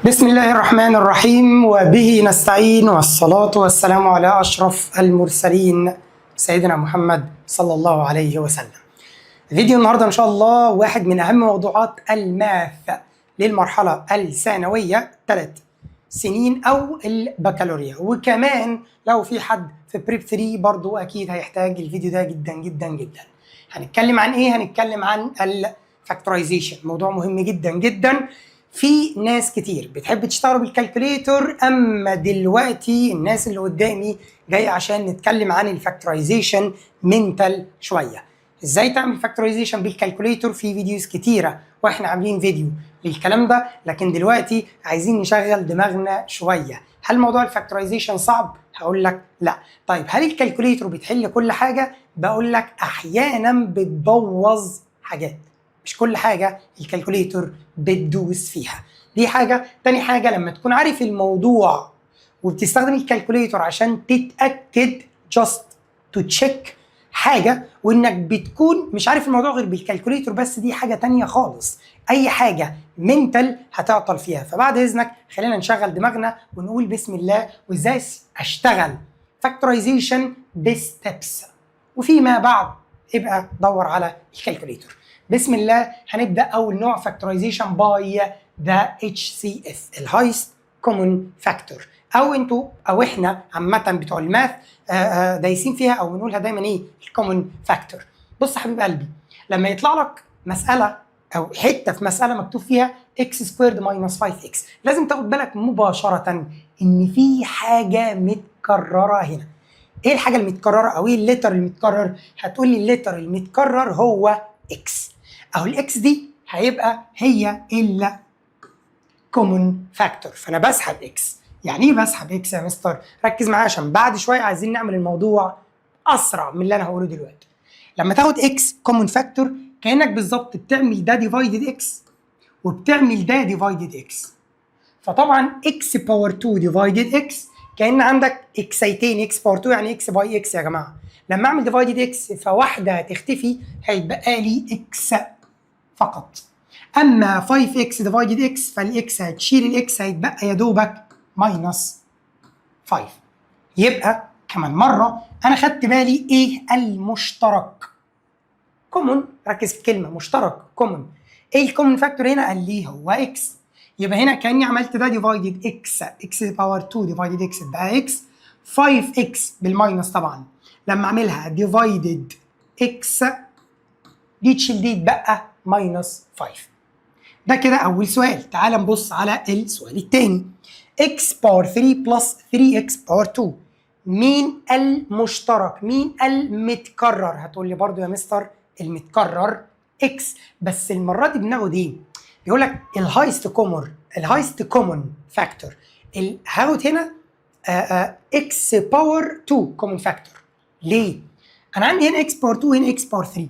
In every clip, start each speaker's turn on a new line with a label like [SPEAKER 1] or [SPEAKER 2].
[SPEAKER 1] بسم الله الرحمن الرحيم وبه نستعين والصلاة والسلام على أشرف المرسلين سيدنا محمد صلى الله عليه وسلم. فيديو النهاردة إن شاء الله واحد من أهم موضوعات الماث للمرحلة الثانوية 3 سنين أو البكالوريا، وكمان لو في حد في بريب 3 برضو أكيد هيحتاج الفيديو ده جدا جدا جدا. هنتكلم عن إيه؟ هنتكلم عن الفاكتورايزيشن، موضوع مهم جدا جدا. في ناس كتير بتحب تشتغل بالكالكوليتور، اما دلوقتي الناس اللي قدامي جاي عشان نتكلم عن الفاكتورايزيشن منتال شويه. ازاي تعمل فاكتورايزيشن بالكالكوليتور؟ في فيديوز كتيره واحنا عاملين فيديو للكلام ده، لكن دلوقتي عايزين نشغل دماغنا شويه. هل موضوع الفاكتورايزيشن صعب؟ هقول لك لا. طيب هل الكالكوليتور بتحل كل حاجه؟ بقول لك احيانا بتبوظ حاجات، مش كل حاجه الكالكوليتور بتدوس فيها. دي حاجه. تاني حاجه، لما تكون عارف الموضوع وبتستخدم الكالكوليتور عشان تتاكد just to check حاجه، وانك بتكون مش عارف الموضوع غير بالكالكوليتور بس، دي حاجه تانية خالص. اي حاجه منتال هتعطل فيها. فبعد اذنك خلينا نشغل دماغنا ونقول بسم الله وازاي اشتغل فاكتورايزيشن بستبس، وفيما بعد ابقى دور على الكالكوليتور. بسم الله. هنبدا اول نوع فاكتورايزيشن باي ذا HCF الهايست كومن فاكتور، او انتوا او احنا عامه بتوع الماث دايسين فيها او بنقولها دايما ايه؟ الكومن فاكتور. بص يا حبيب قلبي، لما يطلع لك مساله او حته في مساله مكتوب فيها x سكويرد ماينس 5x، لازم تاخد بالك مباشره ان في حاجه متكرره هنا. ايه الحاجه المتكرره او ايه الليتر المتكرر؟ هتقول لي الليتر المتكرر هو x، او الاكس دي هيبقى هي الا كومن فاكتور، فانا بسحب اكس. يعني ايه بسحب اكس يا مستر؟ ركز معايا عشان بعد شويه عايزين نعمل الموضوع اسرع من اللي انا هقوله دلوقتي. لما تاخد اكس كومن فاكتور كانك بالظبط بتعمل ده ديفايدد اكس وبتعمل ده ديفايدد اكس. فطبعا اكس باور 2 ديفايدد اكس كان عندك اكسيتين، اكس باور 2 يعني اكس باي اكس يا جماعه. لما اعمل ديفايدد اكس فواحده هتختفي، هيتبقى لي اكس فقط. اما 5x ديفايدد اكس فالاكس هتشيل الاكس، هيتبقى يا دوبك ماينس 5. يبقى كمان مره انا خدت بالي ايه المشترك؟ كومن. ركز في كلمه مشترك كومن. ايه الكومن فاكتور هنا؟ قال لي هو اكس. يبقى هنا كاني عملت ده ديفايدد اكس، اكس باور 2 ديفايدد اكس بقى اكس، 5x بالماينس طبعا. لما اعملها ديفايدد اكس دي تشيل دي يتبقى ماينس 5. ده كده اول سؤال. تعال نبص على السؤال الثاني. x باور 3 بلس 3x باور 2، مين المشترك؟ مين المتكرر؟ هتقول لي برضو يا مستر المتكرر x، بس المره دي بناخد ايه؟ بيقول لك الهايست كومن فاكتور. هاخد هنا x باور 2 كومن فاكتور. ليه؟ انا عندي هنا x باور 2 هنا x باور 3،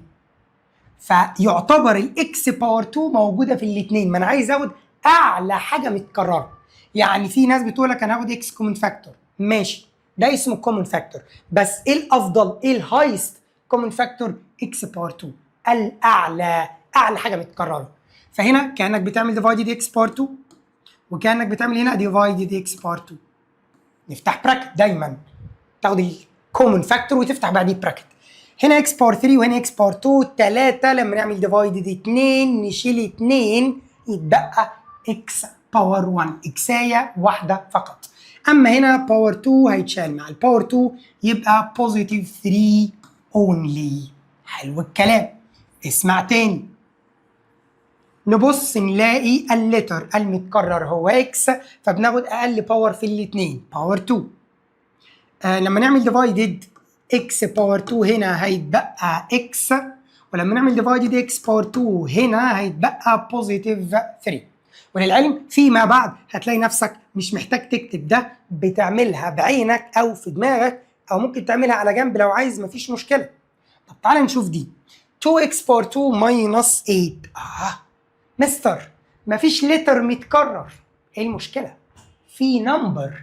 [SPEAKER 1] فيعتبر الاكس باور 2 موجوده في الاثنين. ما انا عايز اخد اعلى حاجه متكرره. يعني في ناس بتقول لك انا هاخد اكس كومن فاكتور، ماشي ده اسمه كومن فاكتور، بس ايه الافضل؟ ايه الهايست كومن فاكتور؟ اكس باور 2 الاعلى، اعلى حاجه متكرره. فهنا كانك بتعمل ديفايدد اكس باور 2 وكانك بتعمل هنا ديفايدد اكس باور 2. نفتح براكت دايما، تاخد الكومن فاكتور وتفتح بعديه براكت. هنا اكس باور 3 وهنا اكس باور 2 3. لما نعمل ديفايدد 2 نشيل 2 يتبقى اكس باور 1، اكسايه واحده فقط. اما هنا باور 2 هيتشال مع الباور 2 يبقى بوزيتيف 3 اونلي. حلو الكلام. اسمع تاني. نبص نلاقي اللتر المتكرر هو اكس، فبناخد اقل باور في الاثنين باور 2. لما نعمل ديفايدد اكس باور 2 هنا هيتبقى اكس، ولما نعمل ديفايدد اكس باور 2 هنا هيتبقى بوزيتيف 3. وللعلم فيما بعد هتلاقي نفسك مش محتاج تكتب ده، بتعملها بعينك او في دماغك او ممكن تعملها على جنب لو عايز، مفيش مشكله. طب تعالى نشوف دي 2x باور 2 ماينس 8. مستر مفيش لتر متكرر. ايه المشكله؟ في نمبر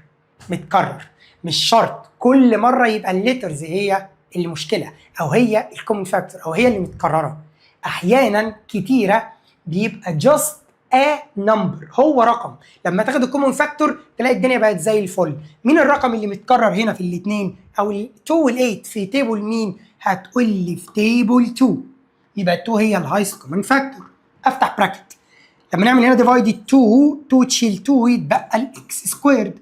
[SPEAKER 1] متكرر. مش شرط كل مره يبقى الليترز هي المشكله او هي الكومن فاكتور او هي اللي متكرره. احيانا كتيره بيبقى just a number، هو رقم. لما تاخد الكومن فاكتور تلاقي الدنيا بقت زي الفل. مين الرقم اللي متكرر هنا في الاثنين او ال 2 وال 8 في تيبل مين؟ هتقول لي في تيبل 2. يبقى 2 هي الهايست كومن فاكتور. افتح براكت. لما نعمل هنا ديفايد 2 تشيل 2 يتبقى الاكس سكويرد.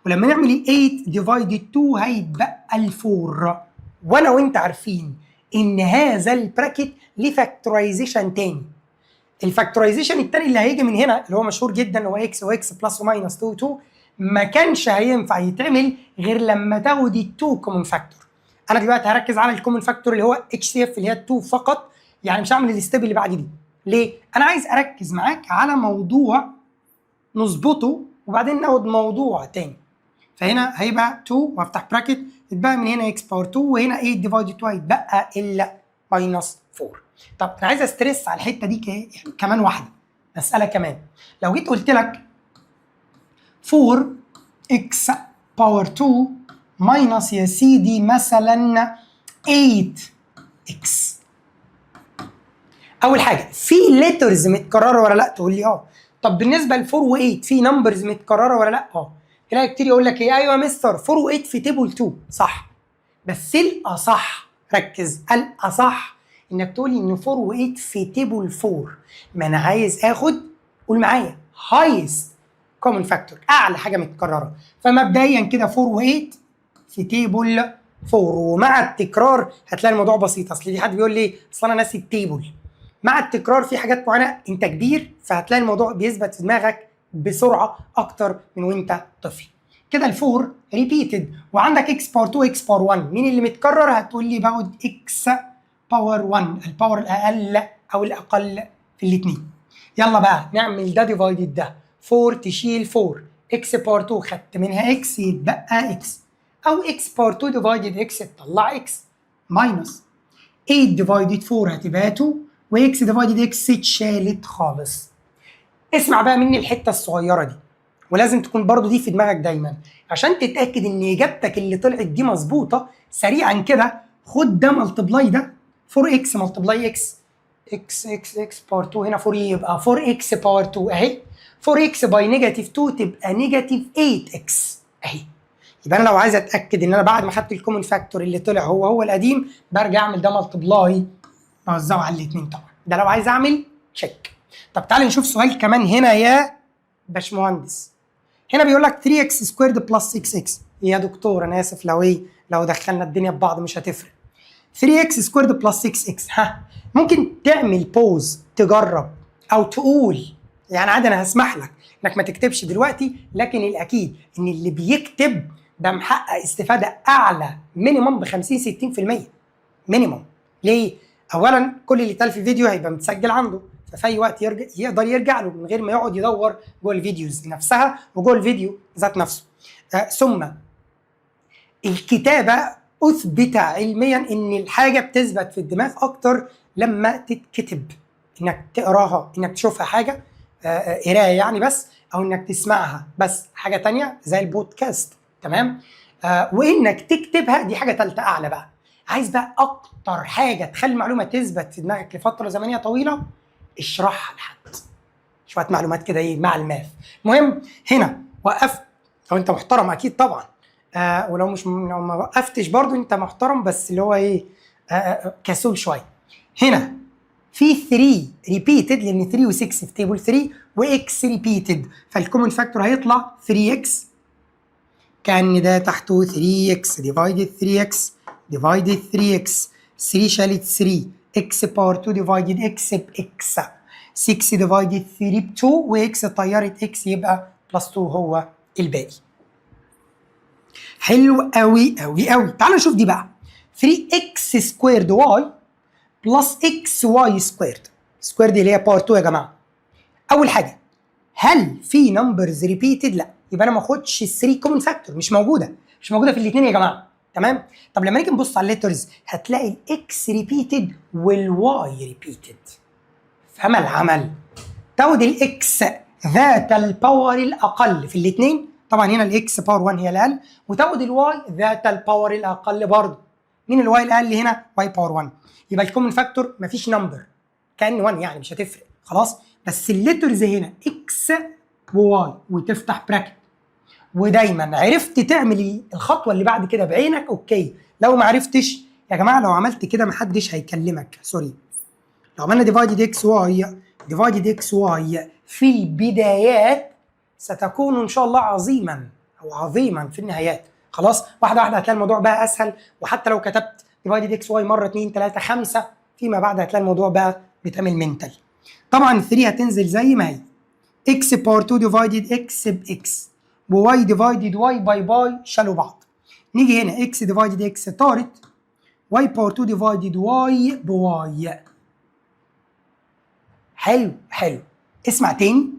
[SPEAKER 1] ولما نعمل 8 ديفايد 2 هيتبقى الفور. وانا وانت عارفين ان هذا البراكت ليه فاكتورايزيشن تاني. الفاكتورايزيشن التاني اللي هيجي من هنا اللي هو مشهور جدا هو اكس واكس بلس وماينس 2 2 ما كانش هينفع يتعمل غير لما تاخد ال 2 كومن فاكتور. انا دلوقتي هركز على الكومن فاكتور اللي هو اتش سي اف اللي هي 2 فقط، يعني مش هعمل الستيب اللي بعد دي. ليه؟ انا عايز اركز معاك على موضوع نظبطه وبعدين ناخد موضوع تاني. فهنا هيبقى 2 وافتح براكت يتبقى من هنا اكس باور 2 وهنا 8 ديفايد 2 هيتبقى الا ماينس 4. طب انا عايز استرس على الحته دي كمان واحده، مساله كمان. لو جيت قلت لك 4 اكس باور 2 ماينس يا سيدي مثلا 8 اكس. اول حاجه في ليترز متكرره ولا لا؟ تقول لي اه. طب بالنسبه ل 4 و8 في نمبرز متكرره ولا لا؟ اه. تلاقي كتير يقول لك ايه، ايوه يا مستر 4 و8 في تيبل 2 صح، بس الاصح ركز، الاصح انك تقول لي ان 4 و8 في تيبل 4. ما انا عايز اخد، قول معايا، هايست كومن فاكتور، اعلى حاجه متكرره. فمبدئيا كده 4 و8 في تيبل 4، ومع التكرار هتلاقي الموضوع بسيط. اصل في حد بيقول لي اصل انا ناسي التيبل. مع التكرار في حاجات معينه انت كبير فهتلاقي الموضوع بيثبت في دماغك بسرعه اكتر من وانت طفل. كده الفور ريبيتد وعندك اكس باور 2 اكس باور 1. مين اللي متكرر؟ هتقول لي باخد اكس باور 1، الباور الاقل او الاقل في الاثنين. يلا بقى نعمل ده ديفايدد ده. 4 تشيل 4، اكس باور 2 خدت منها اكس يتبقى اكس، او اكس باور 2 ديفايدد اكس تطلع اكس ماينس 8 ديفايدد 4 هتبقى 2 واكس ديفايدد اكس اتشالت خالص. اسمع بقى مني الحته الصغيره دي، ولازم تكون برضو دي في دماغك دايما عشان تتاكد ان اجابتك اللي طلعت دي مظبوطه. سريعا كده خد ده ملتبلاي ده 4 اكس ملتبلاي اكس، اكس اكس اكس باور 2 هنا 4 يبقى 4 اكس باور 2 اهي. 4 اكس باي نيجاتيف 2 تبقى نيجاتيف 8 اكس اهي. يبقى انا لو عايز اتاكد ان انا بعد ما خدت الكومن فاكتور اللي طلع هو القديم برجع اعمل ده ملتبلاي اوزعه على الاثنين طبعا. ده لو عايز اعمل تشيك. طب تعالى نشوف سؤال كمان هنا يا باشمهندس. هنا بيقول لك 3 اكس سكويرد بلس 6 اكس. يا دكتور انا اسف لو دخلنا الدنيا ببعض مش هتفرق. 3 اكس سكويرد بلس 6 اكس، ها ممكن تعمل بوز تجرب او تقول، يعني عادي انا هسمح لك انك ما تكتبش دلوقتي، لكن الاكيد ان اللي بيكتب ده محقق استفاده اعلى مينيمم ب 50 60% مينيمم. ليه؟ اولا كل اللي اتقال في الفيديو هيبقى متسجل عنده، ففي اي وقت يقدر يرجع له من غير ما يقعد يدور جوه الفيديوز نفسها وجوه الفيديو ذات نفسه. ثم الكتابه اثبت علميا ان الحاجه بتثبت في الدماغ اكتر لما تتكتب، انك تقراها، انك تشوفها حاجه قرايه يعني بس، او انك تسمعها بس حاجه تانية زي البودكاست. تمام؟ وانك تكتبها دي حاجه ثالثه اعلى بقى. عايز بقى اكتر حاجه تخلي المعلومه تثبت في دماغك لفتره زمنيه طويله، اشرحها لحد. شويه معلومات كده ايه مع الماث. المهم هنا وقفت، لو انت محترم اكيد طبعا، ولو لو ما وقفتش برضو انت محترم، بس اللي هو ايه كسول شويه. هنا في 3 ريبيتد لان 3 و6 في تيبل 3 واكس ريبيتد، فالكومن فاكتور هيطلع 3x، كان ده تحته 3x ديفايدد 3x ديفايدد 3x، 3 شالت 3 x باور 2 ديفايدد x بx، 6 ديفايدد 3 ب 2 واكس طيرت x يبقى بلس 2 هو الباقي. حلو قوي قوي قوي. تعالوا نشوف دي بقى. 3x سكويرد y بلس xy سكويرد. سكويرد اللي هي باور 2 يا جماعه. اول حاجه هل في نمبرز ريبيتد؟ لا، يبقى انا ما اخدش ال 3 كومن فاكتور، مش موجوده في الاثنين يا جماعه. تمام؟ طب لما نيجي نبص على الليترز هتلاقي الاكس ريبيتد والواي ريبيتد. فما العمل؟ تاخد الاكس ذات الباور الاقل في الاثنين، طبعا هنا الاكس باور 1 هي الاقل، وتاخد الواي ذات الباور الاقل برضه. مين الواي الاقل هنا؟ واي باور 1. يبقى الكومن فاكتور مفيش نمبر، كان 1 يعني مش هتفرق خلاص. بس الليترز هنا اكس وواي وتفتح براكت. ودايما عرفت تعمل الخطوه اللي بعد كده بعينك اوكي، لو ما عرفتش يا جماعه لو عملت كده محدش هيكلمك، سوري. لو عملنا ديفايدد اكس واي في البدايات ستكون ان شاء الله عظيما او عظيما في النهايات. خلاص واحده واحده هتلاقي الموضوع بقى اسهل، وحتى لو كتبت ديفايدد اكس واي مره 2 3 5 فيما بعد هتلاقي الموضوع بقى بيتعمل منتال. طبعا ال 3 هتنزل زي ما هي، اكس باور 2 ديفايدد اكس باكس، وواي ديفايدد واي باي شالوا بعض. نيجي هنا اكس ديفايدد اكس طارت، واي باور 2 ديفايدد واي بواي. حلو. اسمع تاني،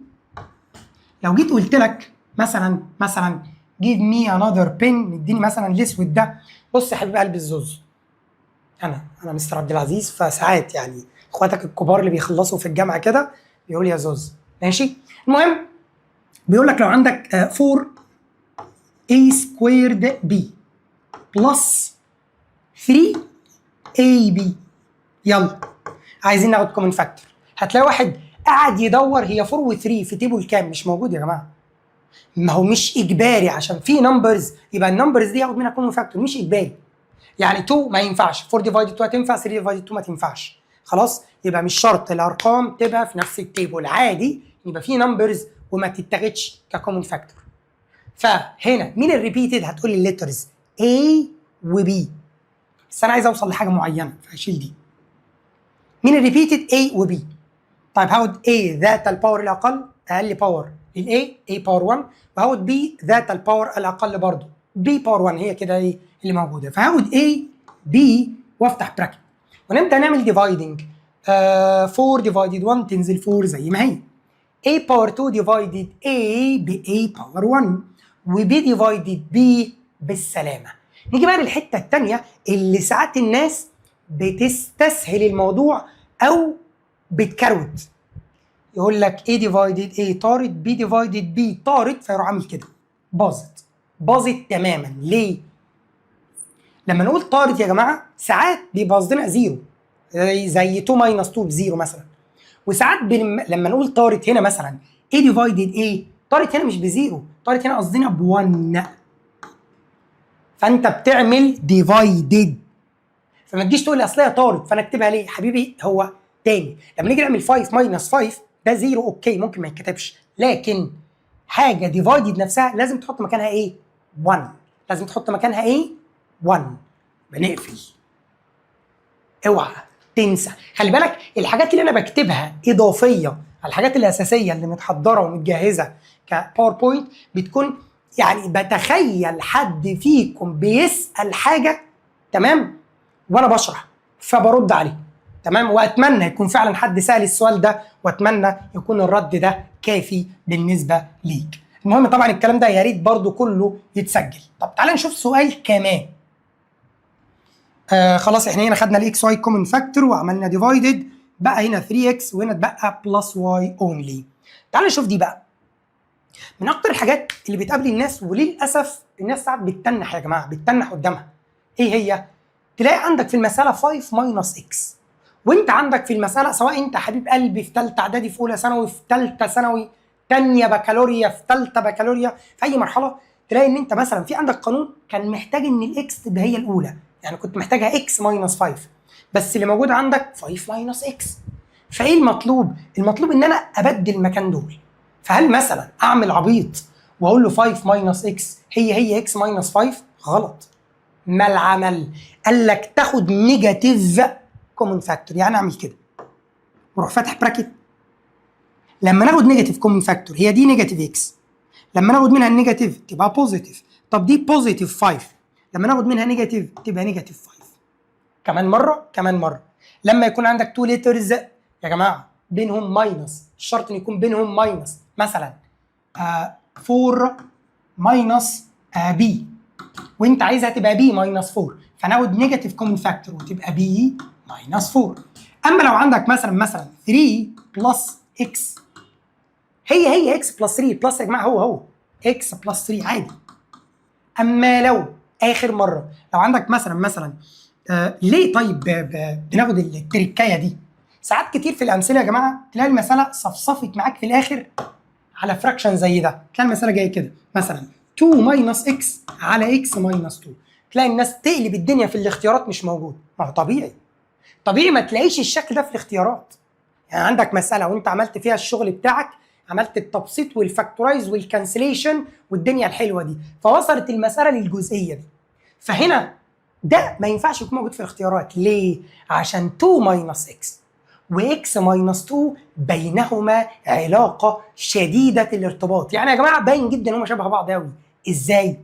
[SPEAKER 1] لو جيت قلت لك مثلا give me another pen، اديني مثلا الاسود ده. بص يا حبيب قلب الزوز، انا مستر عبد العزيز، فساعات يعني اخواتك الكبار اللي بيخلصوا في الجامعه كده بيقول يا زوز ماشي. المهم بيقول لك لو عندك 4 a squared b plus 3 ab، يلا عايزين ناخد كومن فاكتور. هتلاقي واحد قاعد يدور هي 4 و 3 في تيبل كام، مش موجود يا جماعه. ما هو مش اجباري، عشان في نمبرز يبقى النمبرز دي ياخد منها كومن فاكتور، مش اجباري. يعني 2 ما ينفعش، 4 ديفايدد 2 هتنفع، 3 ديفايدد 2 ما تنفعش. خلاص يبقى مش شرط الارقام تبقى في نفس التيبل، عادي يبقى في نمبرز وما تتاخدش ككومن فاكتور. فهنا مين الريبيتد؟ هتقول لي الليترز A و B، بس انا عايز اوصل لحاجه معينه فهشيل دي. مين الريبيتد؟ A و B. طيب هاخد A ذات الباور الاقل، اقل باور لل A باور 1، وهاخد B ذات الباور الاقل برضه B باور 1، هي كده ايه اللي موجوده. فهاخد A B وافتح براكت ونبدا نعمل ديفايدنج. 4 ديفايدد 1 تنزل 4 زي ما هي. A باور 2 ديفايدد A ب A باور 1، و B ديفايدد B بالسلامه. نيجي بقى للحته الثانيه اللي ساعات الناس بتستسهل الموضوع او بتكروت، يقول لك A ديفايدد A طارت، B ديفايدد B طارت، فيروح عامل كده. باظت تماما. ليه؟ لما نقول طارت يا جماعه ساعات بيبقى قصدنا زيرو، زي 2 ماينس 2 بزيرو مثلا. وساعات لما نقول طارت هنا مثلا A ديفايدد A طارت هنا مش بزيرو، طارت هنا قصدنا ب1. فانت بتعمل ديفايدد، فما تجيش تقول لي اصل هي طارت فانا اكتبها ليه؟ حبيبي هو تاني لما نيجي نعمل 5 ماينس 5 ده زيرو، اوكي ممكن ما يتكتبش، لكن حاجه ديفايدد نفسها لازم تحط مكانها ايه؟ 1. لازم تحط مكانها ايه؟ 1. بنقفل. اوعى تنسى. خلي بالك الحاجات اللي انا بكتبها اضافيه على الحاجات الاساسيه اللي متحضره ومتجهزه كباوربوينت بتكون يعني بتخيل حد فيكم بيسال حاجه تمام وانا بشرح فبرد عليه تمام، واتمنى يكون فعلا حد سال السؤال ده، واتمنى يكون الرد ده كافي بالنسبه ليك. المهم طبعا الكلام ده يا ريت برضو كله يتسجل. طب تعالى نشوف سؤال كمان. خلاص احنا هنا خدنا الاكس واي كومن فاكتور وعملنا ديفايدد، بقى هنا 3 اكس وهنا اتبقى بلس واي اونلي. تعالى نشوف دي بقى. من اكتر الحاجات اللي بتقابل الناس وللاسف الناس ساعات بتتنح يا جماعه، بتتنح قدامها. ايه هي؟ تلاقي عندك في المساله 5 ماينس اكس، وانت عندك في المساله سواء انت حبيب قلبي في ثالثه اعدادي، في اولى ثانوي، في ثالثه ثانوي، ثانيه بكالوريا، في ثالثه بكالوريا، في اي مرحله تلاقي ان انت مثلا في عندك قانون كان محتاج ان الاكس تبقى هي الاولى، يعني كنت محتاجها اكس ماينس 5، بس اللي موجود عندك 5 ماينس اكس. فايه المطلوب؟ المطلوب ان انا ابدل المكان دول. فهل مثلا اعمل عبيط واقول له 5 ماينس اكس هي اكس ماينس 5؟ غلط. ما العمل؟ قال لك تاخد نيجاتيف كومن فاكتور، يعني اعمل كده وروح فاتح براكت. لما ناخد نيجاتيف كومن فاكتور هي دي نيجاتيف اكس، لما ناخد منها النيجاتيف تبقى بوزيتيف. طب دي بوزيتيف 5، لما ناخد منها نيجاتيف تبقى نيجاتيف 5. كمان مره لما يكون عندك 2 ليترز يا جماعه بينهم ماينس، الشرط ان يكون بينهم ماينس، مثلا 4 ماينس بي وانت عايزها تبقى بي ماينس 4، فناخد نيجاتيف كومن فاكتور وتبقى بي ماينس 4. اما لو عندك مثلا 3 بلس اكس هي اكس بلس 3، بلس يا جماعه هو اكس بلس 3 عادي. اما لو اخر مره لو عندك مثلا ليه طيب بناخد التركايه دي؟ ساعات كتير في الامثله يا جماعه تلاقي المساله صفصفت معاك في الاخر على فراكشن زي ده، تلاقي المساله جايه كده مثلا 2 ماينس اكس على اكس ماينس 2، تلاقي الناس تقلب الدنيا في الاختيارات مش موجود. ما هو طبيعي، طبيعي ما تلاقيش الشكل ده في الاختيارات. يعني عندك مساله وانت عملت فيها الشغل بتاعك، عملت التبسيط والفاكتورايز والكانسليشن والدنيا الحلوه دي، فوصلت المساله للجزئيه دي. فهنا ده ما ينفعش يكون موجود في الاختيارات. ليه؟ عشان 2 ماينس اكس واكس ماينس 2 بينهما علاقه شديده الارتباط. يعني يا جماعه باين جدا هما شبه بعض قوي. ازاي؟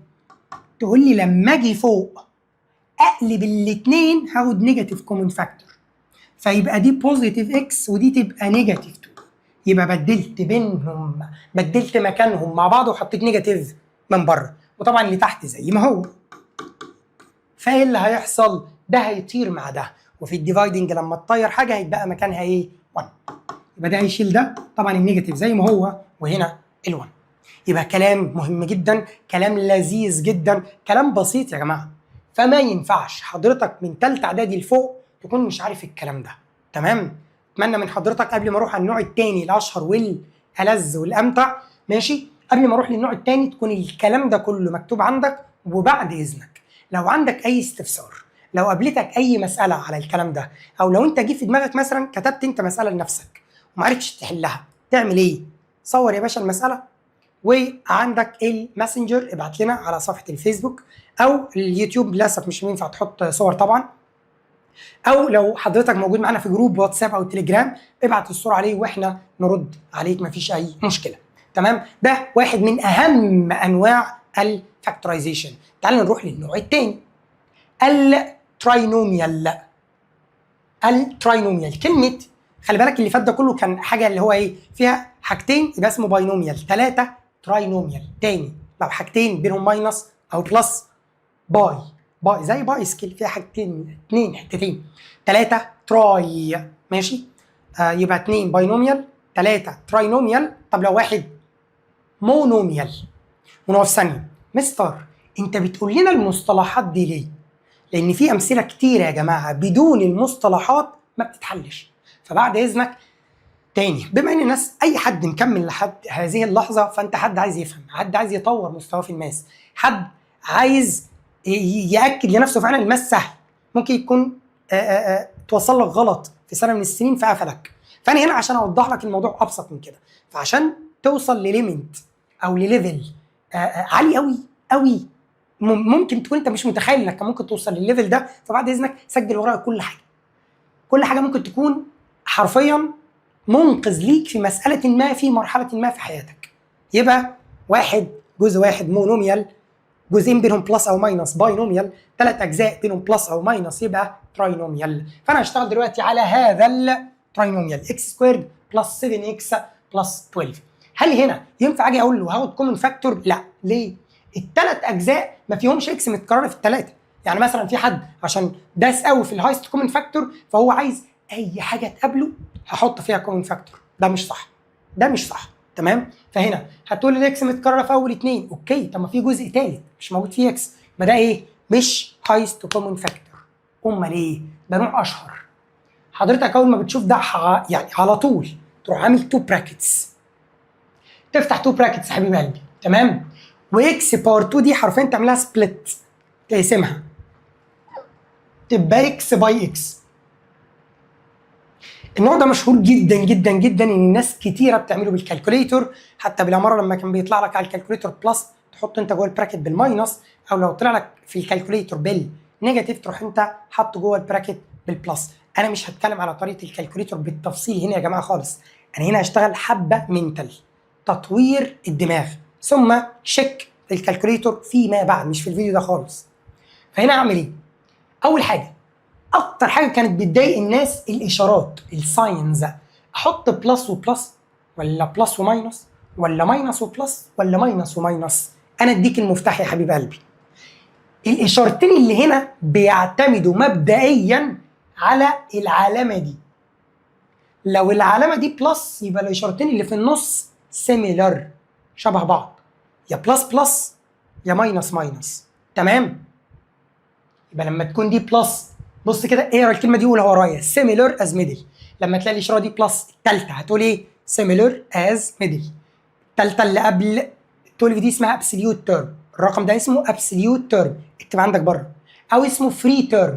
[SPEAKER 1] تقول لي لما اجي فوق اقلب الاثنين هاخد نيجاتيف كومن فاكتور، فيبقى دي بوزيتيف اكس ودي تبقى نيجاتيف 2، يبقى بدلت بينهم، بدلت مكانهم مع بعض وحطيت نيجاتيف من بره، وطبعا اللي تحت زي ما هو. فايه اللي هيحصل؟ ده هيطير مع ده، وفي الديفايدنج لما تطير حاجه هيتبقى مكانها ايه؟ 1. يبقى ده هيشيل ده، طبعا النيجاتيف زي ما هو، وهنا ال1. يبقى كلام مهم جدا، كلام لذيذ جدا، كلام بسيط يا جماعه. فما ينفعش حضرتك من ثالثه اعدادي لفوق تكون مش عارف الكلام ده. تمام؟ اتمنى من حضرتك قبل ما اروح على النوع الثاني الاشهر والالذ والامتع، ماشي، قبل ما اروح للنوع الثاني تكون الكلام ده كله مكتوب عندك. وبعد اذنك لو عندك اي استفسار، لو قابلتك اي مساله على الكلام ده، او لو انت جه في دماغك مثلا كتبت انت مساله لنفسك وما عرفتش تحلها، تعمل ايه؟ صور يا باشا المساله، وعندك الماسنجر ابعت لنا على صفحه الفيسبوك او اليوتيوب. للاسف مش هينفع تحط صور طبعا، او لو حضرتك موجود معانا في جروب واتساب او تليجرام ابعت الصوره عليه واحنا نرد عليك، مفيش اي مشكله. تمام؟ ده واحد من اهم انواع الفاكتورايزيشن. تعالوا نروح للنوع الثاني، التراينوميال. التراينوميال كلمه، خلي بالك اللي فات ده كله كان حاجه اللي هو ايه فيها حاجتين يبقى اسمه باينوميال، 3 تراينوميال. تاني لو حاجتين بينهم ماينس او بلس، باي زي باي سكيل فيها حاجتين، 2 حتتين. 3 تراي، ماشي؟ يبقى 2 باينوميال، 3 تراينوميال. طب لو واحد مونوميال، ونقف ثانيه، مستر انت بتقول لنا المصطلحات دي ليه؟ لان في امثله كتيره يا جماعه بدون المصطلحات ما بتتحلش. فبعد اذنك تاني، بما ان الناس اي حد مكمل لحد هذه اللحظه، فانت حد عايز يفهم، حد عايز يطور مستواه في الماس، حد عايز ياكد لنفسه فعلا الماس سهل، ممكن يكون توصل لك غلط في سنه من السنين فقفلك. فانا هنا عشان اوضح لك الموضوع ابسط من كده. فعشان توصل لليميت او لليفل عالي قوي قوي، ممكن تكون انت مش متخيل انك ممكن توصل للليفل ده، فبعد اذنك سجل ورايا كل حاجه. كل حاجه ممكن تكون حرفيا منقذ ليك في مساله ما في مرحله ما في حياتك. يبقى واحد، جزء واحد مونوميال، جزئين بينهم بلس او ماينس باينوميال، 3 اجزاء بينهم بلس او ماينس يبقى تراينوميال. فانا هشتغل دلوقتي على هذا التراينوميال، اكس سكويرد بلس 7 اكس بلس 12. هل هنا ينفع اجي اقول له هاخد كومن فاكتور؟ لا. ليه؟ الثلاث اجزاء ما فيهمش اكس متكرره في الثلاثه. يعني مثلا في حد عشان داس قوي في الهايست كومن فاكتور فهو عايز اي حاجه تقابله هحط فيها كومن فاكتور، ده مش صح، ده مش صح. تمام؟ فهنا هتقول لي الاكس متكرره في اول اثنين، اوكي، طب ما في جزء ثالث مش موجود فيه اكس، ما ده ايه؟ مش هايست كومن فاكتور. امال ايه؟ ده نوع اشهر. حضرتك اول ما بتشوف ده يعني على طول تروح عامل 2 براكتس، تفتح 2 براكتس يا حبيب قلبي. تمام؟ واكس باور 2 دي حرفيا تعملها سبليت، تقسمها تبقى اكس باي اكس. النوع ده مشهور جدا جدا جدا، ان الناس كتيره بتعمله بالكالكوليتور. حتى بالاماره لما كان بيطلع لك على الكالكوليتور بلس تحط انت جوه البراكت بالماينس، او لو طلع لك في الكالكوليتور بالنيجاتيف تروح انت حاطه جوه البراكت بالبلس. انا مش هتكلم على طريقه الكالكوليتور بالتفصيل هنا يا جماعه خالص، انا هنا هشتغل حبه منتال، تطوير الدماغ، ثم شيك الكالكوليتور فيما بعد، مش في الفيديو ده خالص. فهنا اعمل ايه؟ اول حاجه، اكتر حاجه كانت بتضايق الناس الاشارات، الساينز، احط بلس وبلس ولا بلس وماينس ولا ماينس وبلس ولا ماينس وماينس. انا اديك المفتاح يا حبيب قلبي. الاشارتين اللي هنا بيعتمدوا مبدئيا على العلامه دي. لو العلامه دي بلس يبقى الاشارتين اللي في النص سيميلر، شبه بعض، يا بلس بلس يا ماينس ماينس. تمام؟ يبقى لما تكون دي بلس، بص كده اقرا الكلمه دي قولها ورايا، سيميلر از ميدل. لما تلاقي الاشاره دي بلس الثالثه هتقول ايه؟ similar as middle. الثالثه اللي قبل 12 دي اسمها absolute term، الرقم ده اسمه absolute term، اكتب عندك بره، او اسمه free term.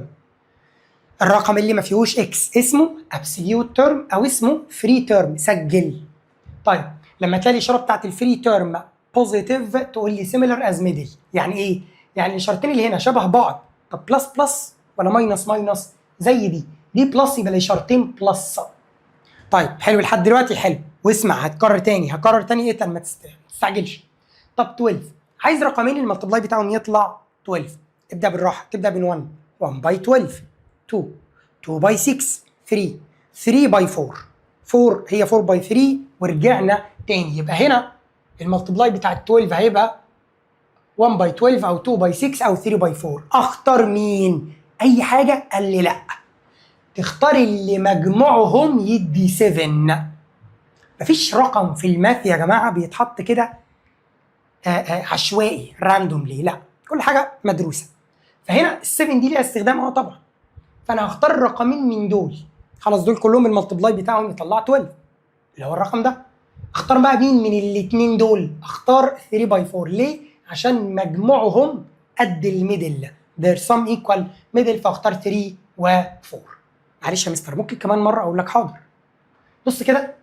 [SPEAKER 1] الرقم اللي ما فيهوش اكس اسمه absolute term او اسمه free term، سجل. طيب لما تلاقي الاشاره بتاعت الفري تيرم بوزيتيف تقول لي similar as middle. يعني ايه؟ يعني الاشارتين اللي هنا شبه بعض. طب بلس بلس ولا ماينس ماينس؟ زي دي بلس يبقى الاشارتين بلس. طيب حلو لحد دلوقتي، حلو. واسمع هكرر تاني ايه ما تستعجلش. طب 12 عايز رقمين الملتبلاي بتاعهم يطلع 12. ابدا بالراحه، تبدا من 1 1 باي 12 2 2 باي 6 3 3 باي 4 4 هي 4 باي 3 ورجعنا تاني. يبقى هنا الملتبلاي بتاع 12 هيبقى 1 باي 12 او 2 باي 6 او 3 باي 4. اختار مين؟ اي حاجه؟ قال لي لا، تختار اللي مجموعهم يدي 7. مفيش رقم في الماث يا جماعه بيتحط كده عشوائي راندوملي، لا، كل حاجه مدروسه. فهنا ال7 دي ليها استخدام طبعا، فانا هختار رقمين من دول. خلاص دول كلهم الملتبلاي بتاعهم يطلع 12 اللي هو الرقم ده. اختار بقى مين من الاثنين دول؟ اختار 3 باي 4. ليه؟ عشان مجموعهم قد الميدل، their sum equal middle، فاختار 3 و 4. معلش يا مستر ممكن كمان مره اقول لك؟ حاضر. بص كده،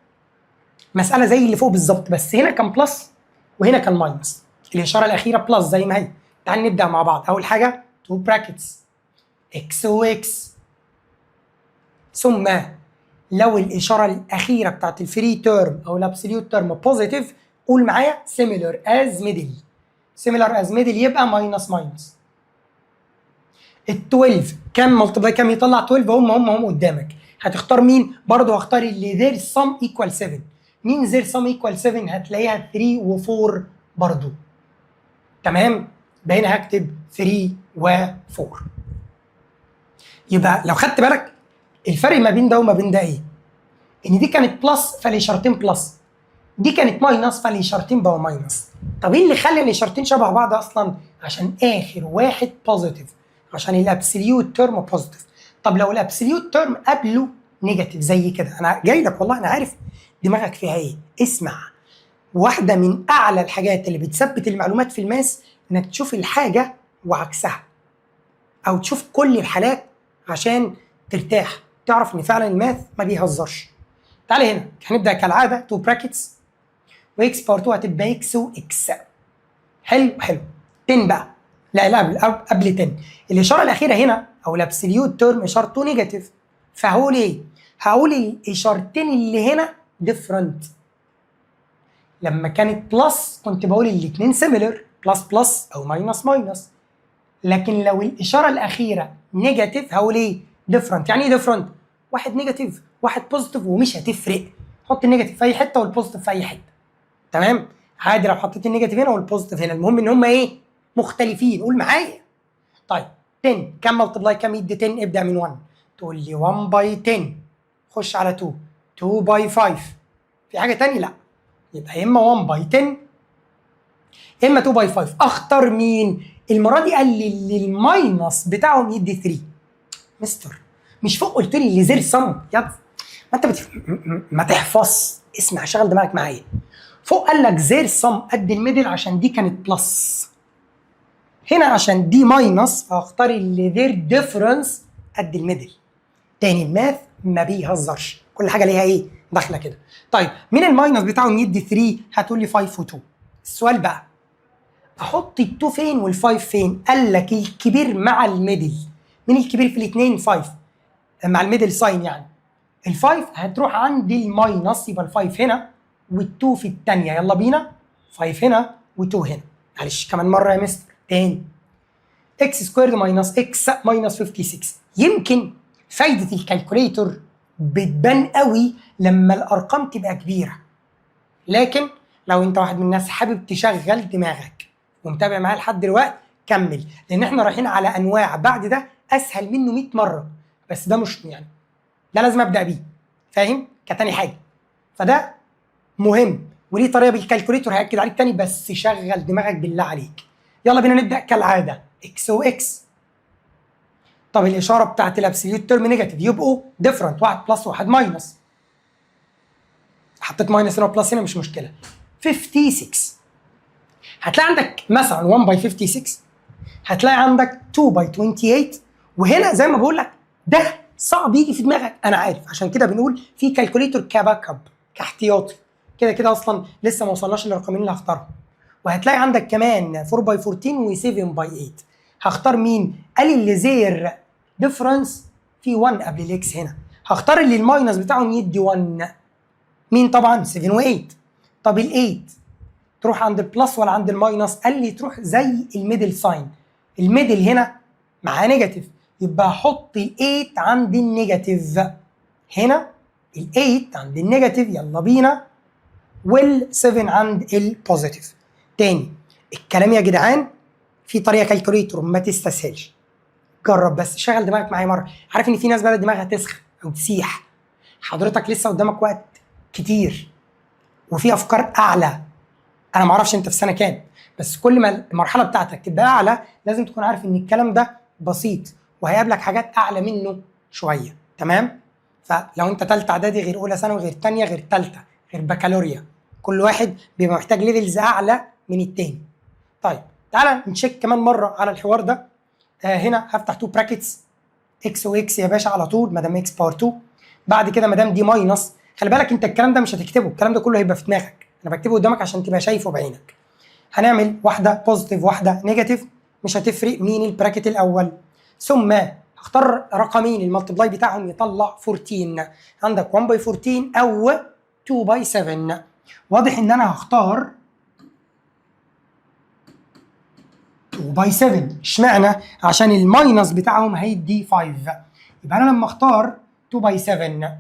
[SPEAKER 1] مساله زي اللي فوق بالظبط، بس هنا كان بلس وهنا كان ماينس، الاشاره الاخيره بلس زي ما هي. تعال نبدا مع بعض. اول حاجه 2 براكتس اكس واكس، ثم لو الاشاره الاخيره بتاعت الفري تيرم او الابسوليوت تيرم بوزيتيف قول معايا similar as middle. similar as middle يبقى ماينس ماينس. ال 12 كام ملتبلاي كام يطلع 12؟ هم قدامك. هتختار مين؟ برضه هختار اللي their sum equal 7. مين their sum equal 7؟ هتلاقيها 3 و 4 برضه. تمام؟ يبقى هنا هكتب 3 و 4. يبقى لو خدت بالك الفرق ما بين ده وما بين ده ايه؟ ان دي كانت بلس فالاشارتين بلس، دي كانت ماينس فالاشارتين بقوا ماينس. طب ايه اللي خلى الاشارتين شبه بعض اصلا؟ عشان اخر واحد بوزيتيف، عشان الابسوليوت تيرم بوزيتيف. طب لو الابسوليوت تيرم قبله نيجاتيف زي كده، انا جاي لك والله انا عارف دماغك فيها ايه. اسمع، واحده من اعلى الحاجات اللي بتثبت المعلومات في الماس انك تشوف الحاجه وعكسها، او تشوف كل الحالات عشان ترتاح، تعرف ان فعلا الماث ما بيهزرش. تعالى هنا هنبدا كالعاده 2 براكتس واكس باور 2 هتبقى اكس واكس. حلو 10 بقى، لا قبل 10 الاشاره الاخيره هنا او الابسوليوت تيرم اشارته نيجاتيف، فهقول ايه؟ هقول الاشارتين اللي هنا ديفرنت. لما كانت بلس كنت بقول الاثنين سيميلر، بلس بلس او ماينس ماينس. لكن لو الاشاره الاخيره نيجاتيف هقول ايه؟ ديفرنت. يعني ايه ديفرنت؟ واحد نيجاتيف واحد بوزيتيف ومش هتفرق، حط النيجاتيف في اي حته والبوزيتيف في اي حته. تمام؟ عادي لو حطيت النيجاتيف هنا والبوزيتيف هنا، المهم ان هم ايه؟ مختلفين. قول معايا. طيب 10 كم ملتبلاي كم يدي 10؟ ابدا من 1. تقول لي 1 باي 10، خش على 2 2 باي 5. في حاجه ثانيه؟ لا. يبقى اما 1 باي 10 اما 2 باي 5. اختار مين؟ المره دي قال لي اللي الماينس بتاعهم يدي 3. مستر مش فوق قلت لي اللي زير سم؟ يا ما انت ما تحفظ، اسمع شغل دماغك معايا. فوق قال لك زير سم قد الميدل عشان دي كانت بلس، هنا عشان دي ماينس فاختار اللي ذير ديفرنس قد الميدل. تاني الماث ما بيهزرش، كل حاجه ليها ايه؟ داخله كده. طيب مين الماينس بتاعهم يدي 3؟ هتقول لي 5 و2. السؤال بقى احط ال2 فين وال5 فين؟ قال لك الكبير مع الميدل. مين الكبير في الاثنين؟ 5 مع الميدل ساين، يعني ال5 هتروح عند الماينس يبقى ال5 هنا وال2 في الثانيه. يلا بينا 5 هنا و2 هنا. معلش كمان مره يا مستر تاني. اكس سكويرد ماينس اكس ماينس 56. يمكن فايده الكالكوليتور بتبان قوي لما الارقام تبقى كبيره، لكن لو انت واحد من الناس حابب تشغل دماغك ومتابع معايا لحد دلوقتي كمل، لان احنا رايحين على انواع بعد ده اسهل منه 100 مره، بس ده مش يعني ده لازم ابدا بيه، فاهم؟ كتاني حاجه، فده مهم وليه طريقه بالكالكوليتور هاكد عليك تاني، بس شغل دماغك بالله عليك. يلا بينا نبدا كالعاده اكس واكس. طب الاشاره بتاعت الابسوليوت تيرم نيجاتيف يبقوا ديفرنت، 1 بلس 1 ماينس. حطيت ماينس هنا وبلس هنا مش مشكله. 56 هتلاقي عندك مثلا 1 باي 56، هتلاقي عندك 2 باي 28. وهنا زي ما بقول لك ده صعب يجي في دماغك، انا عارف، عشان كده بنقول في كالكوليتور كباك اب كاحتياطي. كده كده اصلا لسه ما وصلناش للرقمين اللي هختارهم. وهتلاقي عندك كمان 4 باي 14 و7 باي 8. هختار مين؟ قال اللي زير ديفرنس في 1 قبل الاكس هنا. هختار اللي الماينس بتاعهم يدي 1. مين؟ طبعا 7 و8. طب ال8 تروح عند البلس ولا عند الماينس؟ قال لي تروح زي الميدل ساين. الميدل هنا معاه نيجاتيف، يبقى احط ال8 عند النيجاتيف. هنا ال8 عند النيجاتيف، يلا بينا، وال7 عند البوزيتيف. تاني الكلام يا جدعان في طريقه كالكوليتور، ما تستسهلش، جرب بس، شغل دماغك معايا مره. عارف ان في ناس بقى دماغها تسخن او تسيح، حضرتك لسه قدامك وقت كتير وفي افكار اعلى. انا ما اعرفش انت في سنه كام، بس كل ما المرحله بتاعتك تبقى اعلى لازم تكون عارف ان الكلام ده بسيط وهيقابلك حاجات اعلى منه شويه. تمام؟ فلو انت ثالثه اعدادي غير اولى ثانوي غير ثانيه غير ثالثه غير بكالوريا، كل واحد بيبقى محتاج ليفلز اعلى من التاني. طيب تعالى نشيك كمان مره على الحوار ده. هنا هفتح 2 براكتس، اكس واكس يا باشا على طول ما دام اكس باور 2. بعد كده ما دام دي ماينس، خلي بالك انت الكلام ده مش هتكتبه، الكلام ده كله هيبقى في دماغك، انا بكتبه قدامك عشان تبقى شايفه بعينك. هنعمل واحده بوزيتيف واحده نيجاتيف، مش هتفرق مين البراكت الاول. ثم هختار رقمين الملتبلاي بتاعهم يطلع 14. عندك 1 باي 14 او 2 باي 7. واضح ان انا هختار 2 باي 7. اشمعنى؟ عشان الماينس بتاعهم هيدي 5. يبقى انا لما اختار 2 باي 7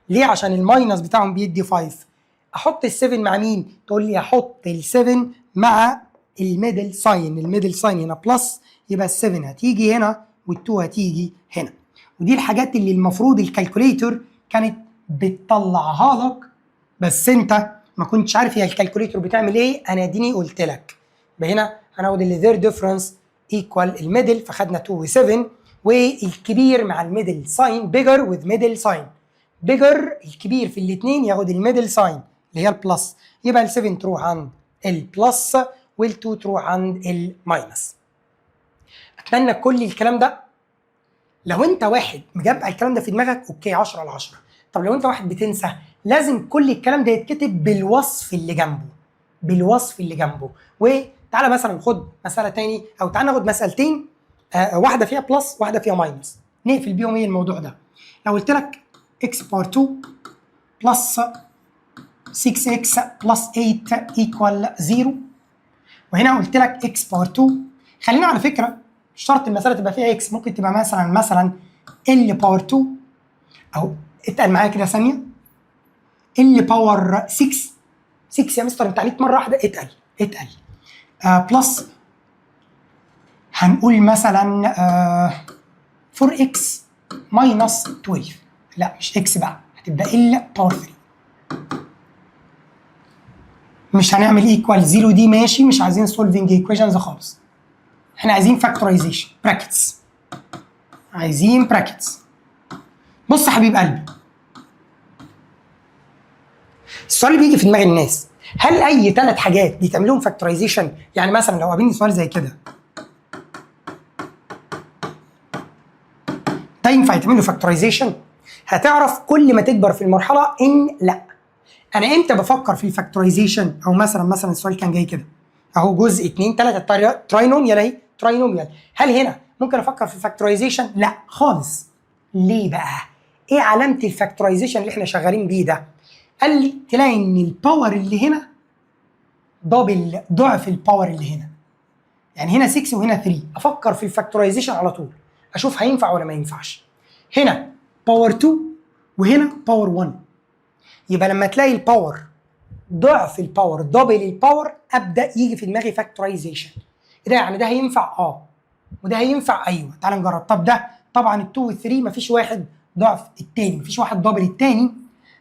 [SPEAKER 1] ليه؟ عشان الماينس بتاعهم بيدي 5. احط ال7 مع مين؟ تقول لي احط ال7 مع الميدل ساين. الميدل ساين هنا بلس، يبقى ال7 هتيجي هنا وال2 هتيجي هنا. ودي الحاجات اللي المفروض الكالكوليتور كانت بتطلعها لك، بس انت ما كنتش عارف هي الكالكوليتور بتعمل ايه. انا اديني قلت لك. يبقى هنا هناخد اللي ذير ديفرنس ايكوال الميدل، فخدنا 2 و7، والكبير مع الميدل ساين بيجر وذ ميدل ساين. بيجر الكبير في الاثنين ياخد الميدل ساين اللي هي البلس، يبقى ال7 تروح عند البلس وال2 تروح عند الماينس. اتمنى كل الكلام ده لو انت واحد مجمع الكلام ده في دماغك اوكي 10 على 10. طب لو انت واحد بتنسى، لازم كل الكلام ده يتكتب بالوصف اللي جنبه، بالوصف اللي جنبه. وتعالى مثلا خد مساله تاني، او تعالى ناخد مسالتين، واحده فيها بلس واحده فيها ماينس، نقفل بيهم ايه الموضوع ده. لو قلت لك x باور 2 بلس 6x بلس 8 ايكوال 0، وهنا قلت لك x باور 2، خلينا على فكره مش شرط المساله تبقى فيها x، ممكن تبقى مثلا l باور 2، او اتقل معايا كده ثانيه، l باور 6 يا مستر انت عليك مره واحده، اتقل بلس هنقول مثلا 4x ماينس 12. لا مش x بقى، هتبقى l باور 3. مش هنعمل ايكوال 0 دي ماشي، مش عايزين سولفنج ايكويشنز خالص، احنا عايزين فاكتورايزيشن براكتس، عايزين براكتس. بص يا حبيب قلبي، السؤال اللي بيجي في دماغ الناس، هل اي 3 حاجات بيتعمل لهم فاكتورايزيشن؟ يعني مثلا لو قابلني سؤال زي كده ده ينفع يتعمل له فاكتورايزيشن؟ هتعرف كل ما تكبر في المرحله ان لا. انا امتى بفكر في الفاكتورايزيشن؟ او مثلا السؤال كان جاي كده اهو، جزء 2 3 تراينوميال اهي، تراينوميال. هل هنا ممكن افكر في الفاكتورايزيشن؟ لا خالص. ليه بقى؟ ايه علامه الفاكتورايزيشن اللي احنا شغالين بيه ده؟ قال لي تلاقي ان الباور اللي هنا دبل ضعف الباور اللي هنا، يعني هنا 6 وهنا 3، افكر في الفاكتورايزيشن على طول اشوف هينفع ولا ما ينفعش. هنا باور 2 وهنا باور 1، يبقى لما تلاقي الباور ضعف الباور دبل الباور ابدا يجي في دماغي فاكتورايزيشن. ايه ده؟ يعني ده هينفع وده هينفع، ايوه تعال نجرب. طب ده طبعا ال2 وال3 مفيش واحد ضعف التاني، مفيش واحد دبل التاني،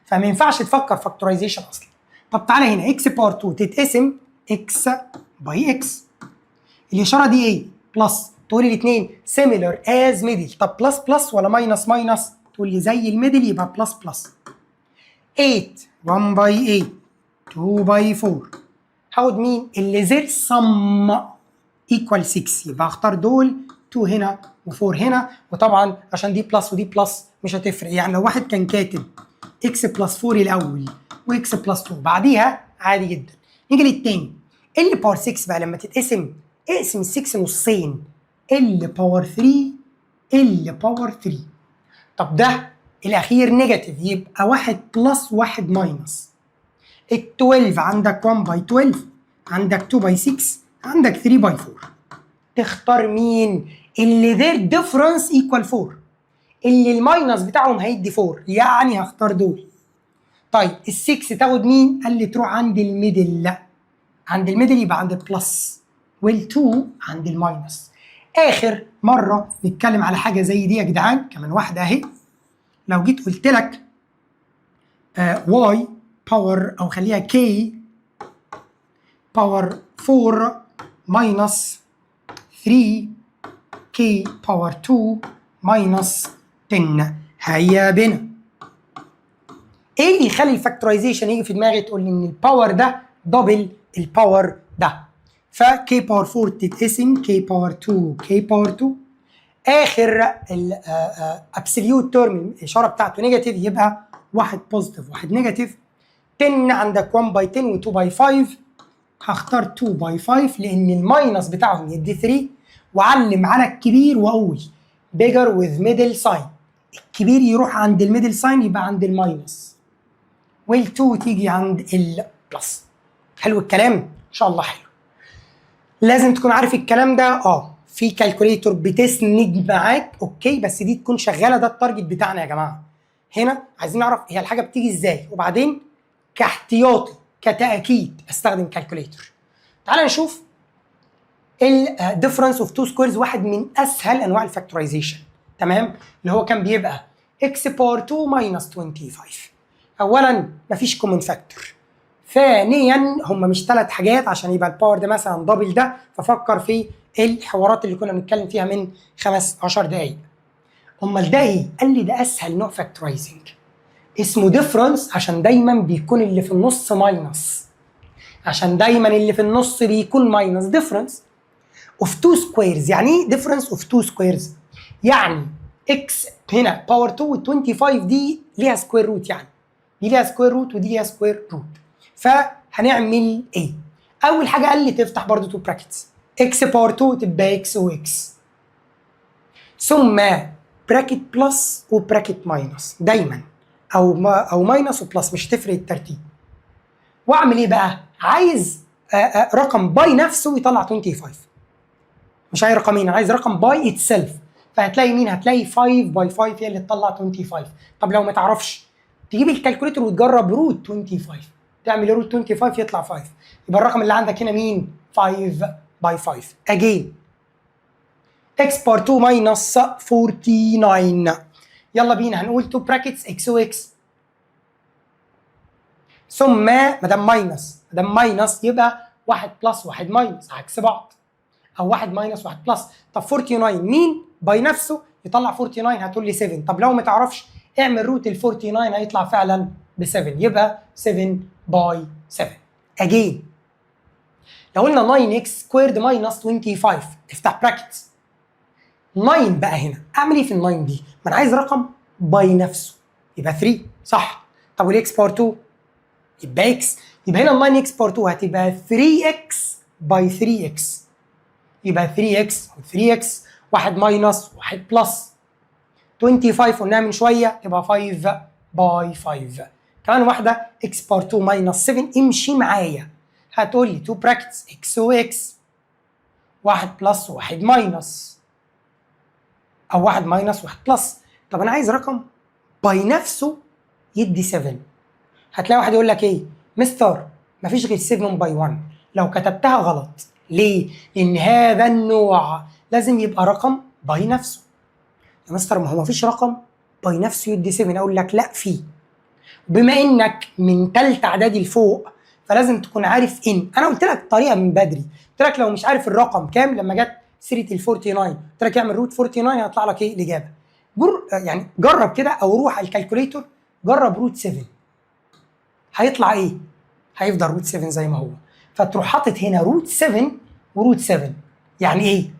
[SPEAKER 1] فما ينفعش تفكر فاكتورايزيشن اصلا. طب تعالى هنا اكس باور 2 تتقسم اكس باي اكس، الاشاره دي ايه؟ بلس، تقول لي الاثنين similar as middle. طب بلس بلس ولا ماينس ماينس؟ تقول لي زي الميدل يبقى بلس بلس. 8 1 باي 8 2 باي 4. هاخد مين؟ اللي their sum equal 6 يبقى اختار دول 2 هنا و4 هنا. وطبعا عشان دي بلس ودي بلس مش هتفرق، يعني لو واحد كان كاتب اكس بلس 4 الاول واكس بلس 2 بعديها عادي جدا. نيجي للتاني ال باور 6 بقى لما تتقسم اقسم ال 6 نصين ال باور 3 ال باور 3. طب ده الاخير نيجاتيف يبقى 1 بلس 1 ماينس. ال 12 عندك 1 باي 12 عندك 2 باي 6 عندك 3 باي 4. تختار مين؟ اللي their difference equal 4 اللي الماينس بتاعهم هيدي 4 يعني هختار دول. طيب ال 6 تاخد مين؟ قال لي تروح عند الميدل. لا عند الميدل يبقى عند البلس وال2 عند الماينس. اخر مره نتكلم على حاجه زي دي يا جدعان كمان واحده اهي. لو جيت قلت لك واي باور او خليها كي باور 4 ماينس 3 كي باور 2 ماينس 10 هيا بنا. ايه اللي يخلي الفاكتورايزيشن يجي في دماغي تقول لي ان الباور ده دبل الباور ده؟ فكي باور 4 تتقسم كي باور 2 كي باور 2. اخر الابسوليوت تيرم الاشاره بتاعته نيجاتيف يبقى واحد بوزيتيف واحد نيجاتيف. 10 عندك 1 باي 10 و2 باي 5. هختار 2 باي 5 لان الماينس بتاعهم يدي 3 وعلم على الكبير واقول bigger with middle sign. الكبير يروح عند الميدل ساين يبقى عند الماينس وال2 تيجي عند البلس. حلو الكلام؟ ان شاء الله حلو. لازم تكون عارف الكلام ده. في كالكوليتور بتسند معاك اوكي، بس دي تكون شغاله. ده التارجت بتاعنا يا جماعه. هنا عايزين نعرف هي الحاجه بتيجي ازاي وبعدين كاحتياطي كتاكيد استخدم كالكوليتور. تعال نشوف الديفرنس اوف تو سكويرز، واحد من اسهل انواع الفاكتورايزيشن. تمام؟ اللي هو كان بيبقى اكس باور 2 ماينس 25. اولا مفيش كومن فاكتور. ثانيا هم مش ثلاث حاجات عشان يبقى الباور ده مثلا دبل ده، ففكر في الحوارات اللي كنا بنتكلم فيها من 15 دقايق. امال ده ايه؟ قال لي ده اسهل نوع فاكتورايزنج اسمه ديفرنس عشان دايما بيكون اللي في النص ماينس. عشان دايما اللي في النص بيكون ماينس. ديفرنس اوف تو سكويرز. يعني ايه ديفرنس اوف تو سكويرز؟ يعني اكس هنا باور 2 و 25 دي ليها سكوير روت، يعني دي ليها سكوير روت ودي ليها سكوير روت. فهنعمل ايه؟ اول حاجه قال لي تفتح برضو تو براكتس. اكس باور 2 تبقى اكس واكس، ثم براكت بلس وبراكت ماينس دايما، او ماينس وبلس مش تفرق الترتيب. واعمل ايه بقى؟ عايز رقم باي نفسه يطلع 25. مش عايز رقمين، عايز رقم باي اتسلف. فهتلاقي مين؟ هتلاقي 5 باي 5 هي اللي تطلع 25. طب لو ما تعرفش تجيب الكالكوليتر وتجرب روت 25. تعمل روت 25 يطلع 5. يبقى الرقم اللي عندك هنا مين؟ 5 باي 5. اجين اكس بار 2 ماينس 49. يلا بينا هنقول 2 براكتس اكس واكس، ثم ما دام ماينس يبقى 1 بلس 1 ماينس عكس بعض، او 1 ماينس 1 بلس. طب 49 مين باي نفسه يطلع 49؟ هتقول لي 7. طب لو ما تعرفش اعمل روت ال 49 هيطلع فعلا ب 7، يبقى 7 باي 7. اجين لو قلنا 9 اكس سكويرد ماينس 25 افتح براكتس. 9 بقى هنا اعمل ايه في ال 9 دي؟ ما انا عايز رقم باي نفسه يبقى 3 صح. طب والاكس باور 2 يبقى اكس، يبقى هنا ال 9 اكس باور 2 هتبقى 3 اكس باي 3 اكس، يبقى 3 اكس و 3 اكس، 1 ماينس 1 بلس. 25 قلناها من شويه تبقى 5 باي 5. كمان واحده اكس باور 2 ماينس 7. امشي معايا هتقول لي 2 براكتس اكس واكس، 1 بلس 1 ماينس، او 1 ماينس 1 بلس. طب انا عايز رقم باي نفسه يدي 7. هتلاقي واحد يقول لك ايه؟ مستر مفيش غير 7 باي 1. لو كتبتها غلط. ليه؟ لان هذا النوع لازم يبقى رقم باي نفسه. يا مستر ما هو مفيش رقم باي نفسه يدي 7. اقول لك لا في. بما انك من ثالثه اعدادي لفوق فلازم تكون عارف ان انا قلت لك طريقه من بدري. قلت لك لو مش عارف الرقم كام لما جت سيره ال 49 قلت لك اعمل روت 49 هيطلع لك ايه الاجابه. يعني جرب كده او روح على الكالكوليتور جرب روت 7 هيطلع ايه؟ هيفضل روت 7 زي ما هو. فتروح حاطط هنا روت 7 وروت 7. يعني ايه؟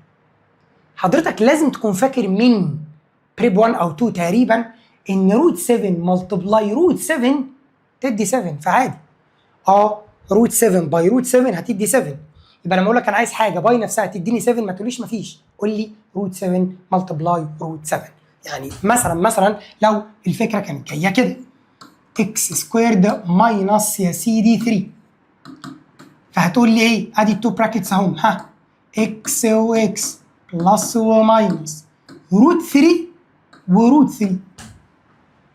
[SPEAKER 1] حضرتك لازم تكون فاكر من بريب 1 او 2 تقريبا ان روت 7 ملتبلاي روت 7 تدي 7. فعادي روت 7 باي روت 7 هتدي 7. يبقى لما اقول لك انا عايز حاجه باي نفسها تديني 7 ما تقوليش ما فيش، قول لي روت 7 ملتبلاي روت 7. يعني مثلا لو الفكره كانت جايه كده اكس سكويرد ماينس يا سيدي 3، فهتقول لي ايه؟ ادي التو براكتس اهم، اكس واكس بلس وماينس روت 3 وروت 3.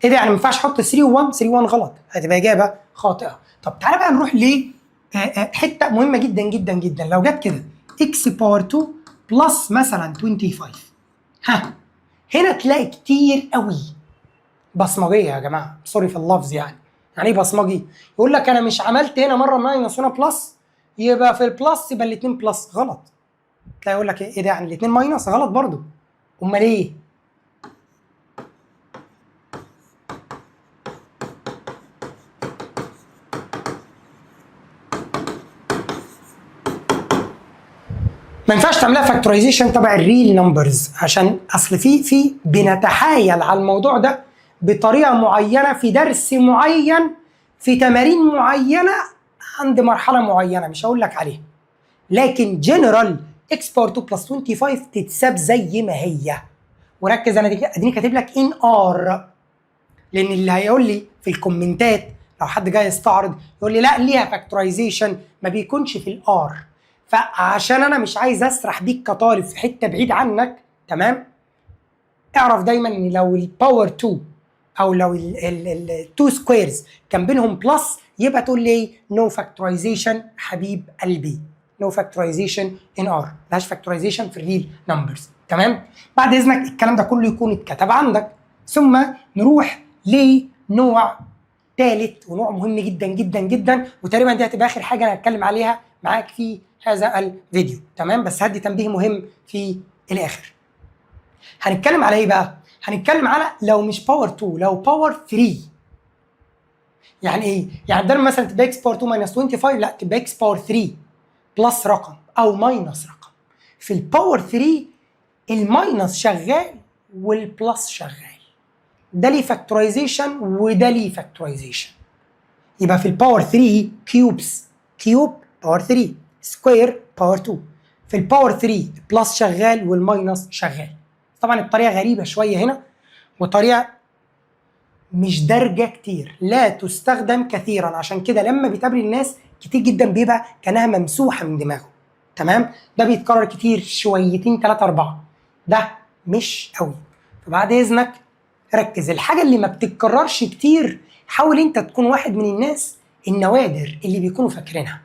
[SPEAKER 1] ايه ده؟ يعني ما ينفعش احط 3 و1؟ 3 و1 غلط، هتبقى اجابه خاطئه. طب تعالى بقى نروح ل حته مهمه جدا جدا جدا. لو جت كده اكس باور 2 بلس مثلا 25، هنا تلاقي كتير قوي بصمجيه يا جماعه، سوري في اللفظ يعني. يعني ايه بصمجي؟ يقول لك انا مش عملت هنا مره ماينس هنا بلس يبقى في البلس يبقى الاثنين بلس. غلط. تلاقي يقول لك ايه ده؟ يعني الاثنين ماينس؟ غلط برضو. امال ايه؟ ما ينفعش تعملها فاكتورايزيشن تبع الريل نمبرز، عشان اصل في بنتحايل على الموضوع ده بطريقه معينه في درس معين في تمارين معينه عند مرحله معينه مش هقول لك عليها. لكن جنرال اكس باور 2 بلس 25 تتساب زي ما هي. وركز انا اديني كاتب لك ان ار، لان اللي هيقول لي في الكومنتات لو حد جاي يستعرض يقول لي لا ليها فاكتورايزيشن ما بيكونش في الار. فعشان انا مش عايز اسرح بيك كطالب في حته بعيد عنك، تمام؟ اعرف دايما ان لو الباور 2 او لو التو سكويرز كان بينهم بلس يبقى تقول لي نو فاكتورايزيشن حبيب قلبي، نو فاكتورايزيشن ان ار، ملهاش فاكتورايزيشن في الريل نمبرز. تمام؟ بعد اذنك الكلام ده كله يكون اتكتب عندك. ثم نروح لنوع ثالث ونوع مهم جدا جدا جدا، وتقريبا دي هتبقى اخر حاجه انا هتكلم عليها معاك في هذا الفيديو. تمام؟ بس هدي تنبيه مهم في الاخر. هنتكلم على ايه بقى؟ هنتكلم على لو مش باور 2 لو باور 3. يعني ايه؟ يعني بدل مثلا تبقى اكس باور 2 ماينس 25 لا تبقى اكس باور 3 بلس رقم او ماينس رقم. في الباور 3 الماينس شغال والبلس شغال، ده ليه فاكتورايزيشن وده ليه فاكتورايزيشن. يبقى في الباور 3 كيوبس، كيوب باور 3 سكوير باور 2. في الباور 3 بلس شغال والماينس شغال. طبعا الطريقه غريبه شويه هنا وطريقه مش دارجه كتير، لا تستخدم كثيرا، عشان كده لما بتقابل الناس كتير جدا بيبقى كانها ممسوحه من دماغه. تمام؟ ده بيتكرر كتير شويتين 3 4، ده مش قوي. فبعد اذنك ركز، الحاجه اللي ما بتتكررش كتير حاول انت تكون واحد من الناس النوادر اللي بيكونوا فاكرينها.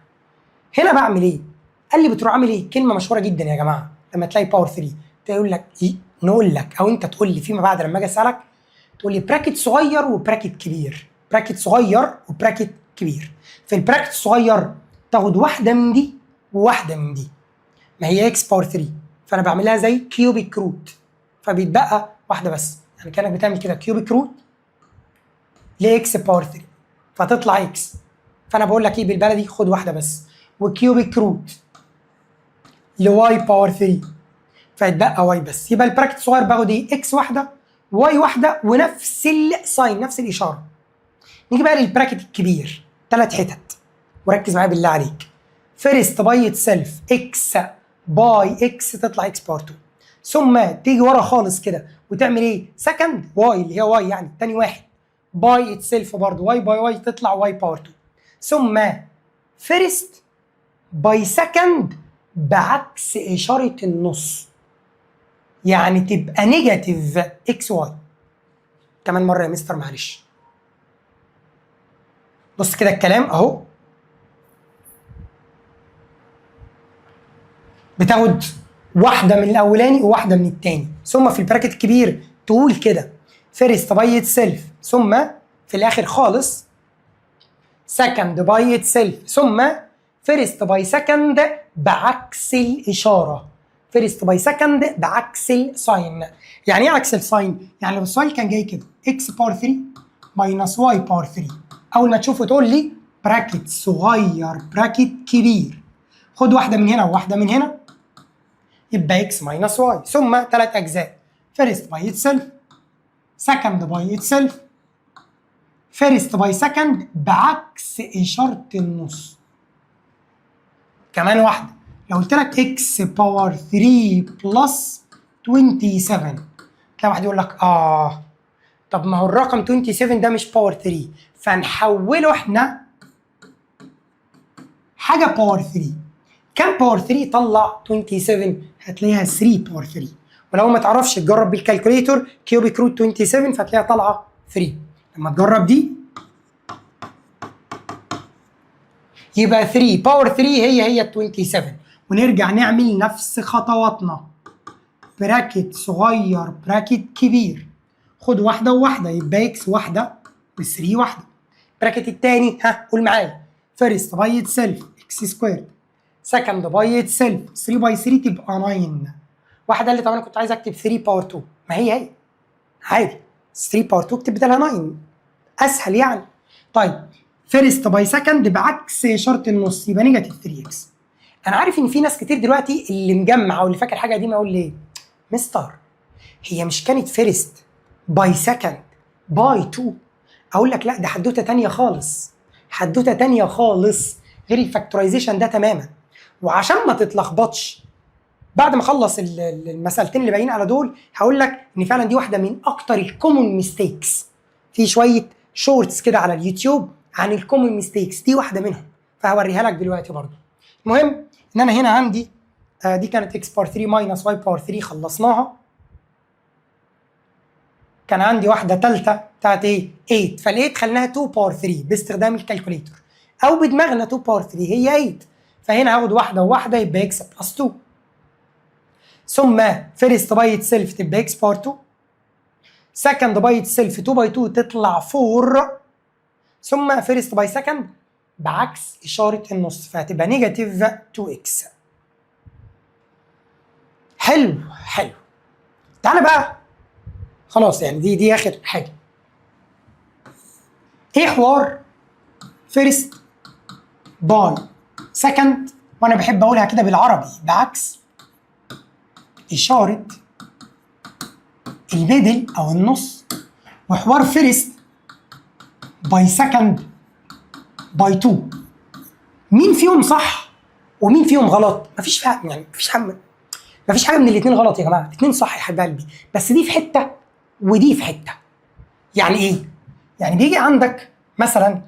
[SPEAKER 1] هنا بعمل ايه؟ قال لي بتروح عامل ايه؟ كلمه مشهوره جدا يا جماعه لما تلاقي باور 3 تقول لك إيه؟ نقول لك او انت تقول لي فيما بعد لما اجي اسالك تقول لي براكت صغير وبراكت كبير، براكت صغير وبراكت كبير. في البراكت الصغير تاخد واحده من دي وواحده من دي، ما هي اكس باور 3 فانا بعملها زي كيوبيك روت فبيتبقى واحده بس. يعني كانك بتعمل كده كيوبيك روت لاكس باور 3 فتطلع اكس، فانا بقول لك ايه بالبلدي؟ خد واحده بس. وكيوبيك روت لواي باور 3 فيتبقى واي بس. يبقى البراكت الصغير باخد ايه؟ اكس واحده واي واحده ونفس الساين نفس الاشاره. نيجي بقى للبراكت الكبير، 3 حتت وركز معايا بالله عليك. فيرست باي اتسلف اكس باي اكس تطلع اكس باور 2، ثم تيجي ورا خالص كده وتعمل ايه؟ سكند واي اللي هي واي يعني تاني واحد باي اتسلف برضه واي باي واي تطلع واي باور 2، ثم فيرست باي سكند بعكس اشاره النص يعني تبقى نيجاتيف اكس واي. كمان مره يا مستر معلش. بص كده الكلام اهو، بتاخد واحده من الاولاني وواحده من الثاني، ثم في البراكت الكبير تقول كده فيرست باي اتسلف، ثم في الاخر خالص سكند باي اتسلف، ثم فيرست باي سكند بعكس الاشاره. فيرست باي سكند بعكس الساين. يعني ايه عكس الساين؟ يعني لو السؤال كان جاي كده اكس باور 3 ماينس واي باور 3، اول ما تشوفه تقول لي براكت صغير براكت كبير، خد واحده من هنا وواحده من هنا، يبقى اكس ماينس واي، ثم ثلاث اجزاء فيرست باي اتسلف، سكند باي اتسلف، فيرست باي سكند بعكس اشاره النص. كمان واحده، لو قلت لك اكس باور 3 بلس 27، تلاقي واحد يقول لك طب ما هو الرقم 27 ده مش باور 3، فنحوله احنا حاجه باور 3. كام باور 3؟ طلع 27، هتلاقيها 3 باور 3. ولو ما تعرفش تجرب بالكالكوليتور كيوبيك روت 27 فهتلاقيها طالعه 3. لما تجرب دي يبقى 3 باور 3 هي 27. ونرجع نعمل نفس خطواتنا، براكت صغير براكت كبير، خد واحده وواحده يبقى اكس واحده و3 واحده. براكت الثاني قول معايا فيرست باي اتسلف اكس سكويرد، سكند باي اتسلف 3 باي 3 تبقى 9. واحد قال لي طب انا كنت عايز اكتب 3 باور 2، ما هي عادي 3 باور 2 اكتب بدلها 9 اسهل يعني. طيب فيرست باي سكند بعكس اشاره النص يبقى نيجاتيف 3 اكس. انا عارف ان في ناس كتير دلوقتي اللي مجمع او اللي فاكر حاجه قديمه يقول لي مستر هي مش كانت فيرست باي سكند باي 2؟ اقول لك لا، ده حدوته ثانيه خالص، حدوته ثانيه خالص غير الفاكتورايزيشن ده تماما. وعشان ما تتلخبطش بعد ما اخلص المسالتين اللي باقيين على دول هقول لك ان فعلا دي واحده من اكتر الكومون ميستيكس. في شويه شورتس كده على اليوتيوب عن الكومون ميستيكس، دي واحده منهم فهوريها لك دلوقتي برضه. المهم ان انا هنا عندي دي كانت اكس باور 3 ماينس واي باور 3 خلصناها. كان عندي واحده ثالثه بتاعت ايه؟ 8، فال8 خليناها 2 باور 3 باستخدام الكالكوليتور او بدماغنا 2 باور 3 هي 8، فهنا هاخد واحده وواحده يبقى اكس بلس 2، ثم فيرست باي اتسلف تبقى اكس باور 2، سكند باي اتسلف 2 باي 2 تطلع 4، ثم فيرست باي سكند بعكس اشاره النص فهتبقى نيجاتيف 2 اكس. حلو حلو. تعالى بقى خلاص، يعني دي اخر حاجه. ايه حوار فيرست باي سكند؟ وانا بحب اقولها كده بالعربي بعكس اشاره الميدل او النص، وحوار فيرست باي سكند باي 2. مين فيهم صح ومين فيهم غلط؟ مفيش فهم، يعني مفيش حاجه من الاثنين غلط يا جماعه، الاثنين صح يا حبايب قلبي، بس دي في حته ودي في حته. يعني ايه؟ يعني بيجي عندك مثلا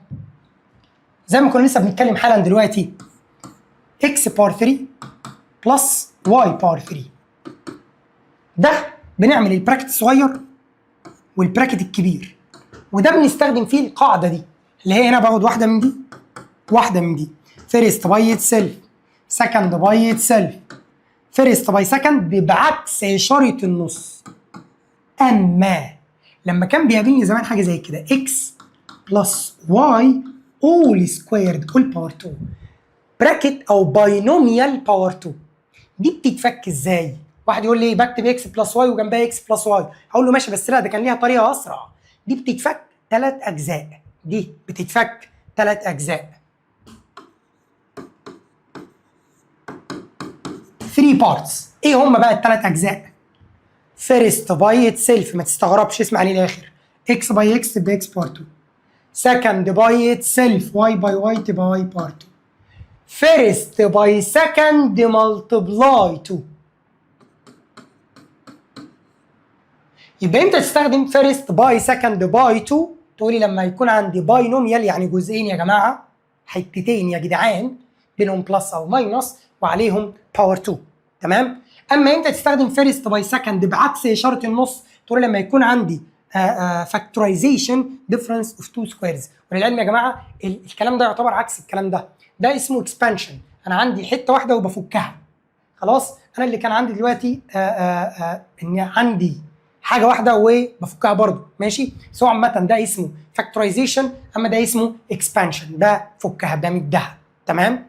[SPEAKER 1] زي ما كنا لسه بنتكلم حالا دلوقتي اكس باور 3 بلس واي باور 3، ده بنعمل البراكت الصغير والبراكت الكبير، وده بنستخدم فيه القاعده دي اللي هي هنا باخد واحده من دي واحده من دي، فيرست باي اتسلف سكند باي اتسلف فيرست باي سكند بعكس اشاره النص. اما لما كان بيقابلني زمان حاجه زي كده اكس بلس واي اول سكويرد اول باور 2 براكت او باينوميال باور 2، دي بتتفك ازاي؟ واحد يقول لي بكتب اكس بلس واي وجنبها اكس بلس واي، هقول له ماشي بس لا ده كان ليها طريقه اسرع. دي بتتفك 3 اجزاء، دي بتتفك 3 اجزاء 3 بارتس. ايه هم بقى الثلاث اجزاء؟ فيرست باي اتسلف، ما تستغربش اسمع للاخر، اكس باي اكس تبقى اكس باور 2، سكند باي اتسلف واي باي واي تبقى واي باور 2، فيرست باي سكند ملتبلاي 2. يبقى امتى تستخدم فيرست باي سكند باي 2؟ تقولي لما يكون عندي باينوميال يعني جزئين يا جماعه، حتتين يا جدعان بينهم بلس او ماينس وعليهم باور 2، تمام؟ اما امتى تستخدم فيرست باي سكند بعكس اشاره النص؟ تقولي لما يكون عندي فاكتورايزيشن ديفرنس اوف 2 سكويرز. وللعلم يا جماعه الكلام ده يعتبر عكس الكلام ده اسمه اكسبانشن، انا عندي حته واحده وبفكها. خلاص انا اللي كان عندي دلوقتي ان عندي حاجه واحده وبفكها برضو، ماشي؟ سواء عامه ده اسمه فاكتورايزيشن اما ده اسمه اكسبانشن، ده فكها ده مدها، تمام؟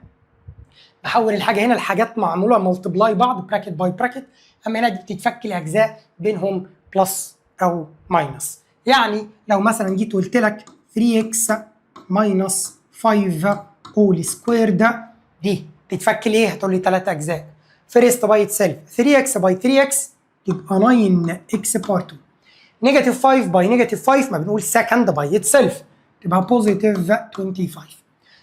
[SPEAKER 1] بحول الحاجه هنا لحاجات معموله ملتبلاي بعض براكت باي براكت، اما هنا دي بتتفك لاجزاء بينهم بلس او ماينس. يعني لو مثلا جيت قلت لك 3x ماينس 5 اول سكوير دي تتفك ليه؟ هتقول لي 3 اجزاء. فيرست باي اتسيلف 3x باي 3x يبقى 9x بار 2. نيجاتيف 5 باي نيجاتيف 5 ما بنقول سكند باي اتسيلف تبقى بوزيتيف 25.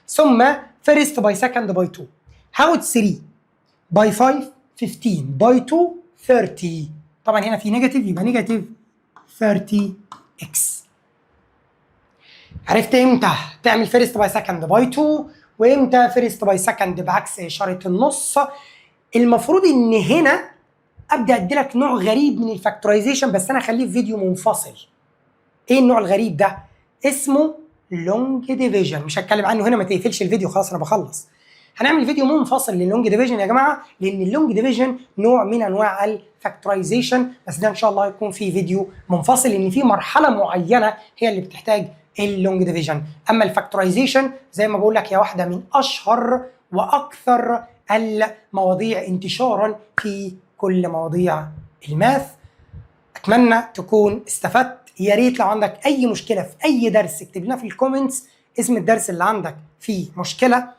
[SPEAKER 1] ثم فيرست باي سكند باي 2 هاخد 3 باي 5 15 باي 2 30. طبعا هنا في نيجاتيف يبقى نيجاتيف 30 اكس. عرفت امتى تعمل فيرست باي سكند باي 2 وامتى فيرست باي سكند بعكس اشاره النص. المفروض ان هنا ابدا ادي لك نوع غريب من الفاكتورايزيشن، بس انا اخليه في فيديو منفصل. ايه النوع الغريب ده؟ اسمه لونج ديفيجن. مش هتكلم عنه هنا، ما تقفلش الفيديو خلاص انا بخلص. هنعمل فيديو منفصل للونج ديفيجن يا جماعه، لان اللونج ديفيجن نوع من انواع الفاكتورايزيشن، بس ده ان شاء الله هيكون في فيديو منفصل لان في مرحله معينه هي اللي بتحتاج اللونج ديفيجن. اما الفاكتورايزيشن زي ما بقول لك هي واحده من اشهر واكثر المواضيع انتشارا في كل مواضيع الماث. اتمنى تكون استفدت. يا ريت لو عندك اي مشكله في اي درس اكتب لنا في الكومنتس اسم الدرس اللي عندك فيه مشكله،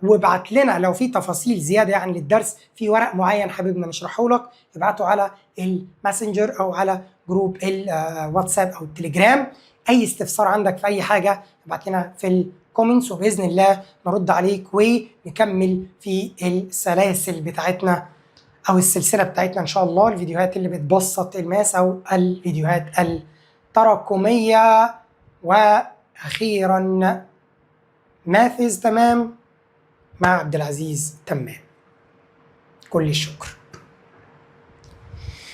[SPEAKER 1] وابعت لنا لو في تفاصيل زياده يعني للدرس، في ورق معين حاببنا نشرحه لك ابعته على الماسنجر او على جروب الواتساب او التليجرام. اي استفسار عندك في اي حاجه ابعت لنا في الكومنتس وباذن الله نرد عليك ونكمل في السلاسل بتاعتنا او السلسله بتاعتنا ان شاء الله، الفيديوهات اللي بتبسط الماس او الفيديوهات التراكميه. واخيرا ماثز تمام مع عبد العزيز تمام. كل الشكر.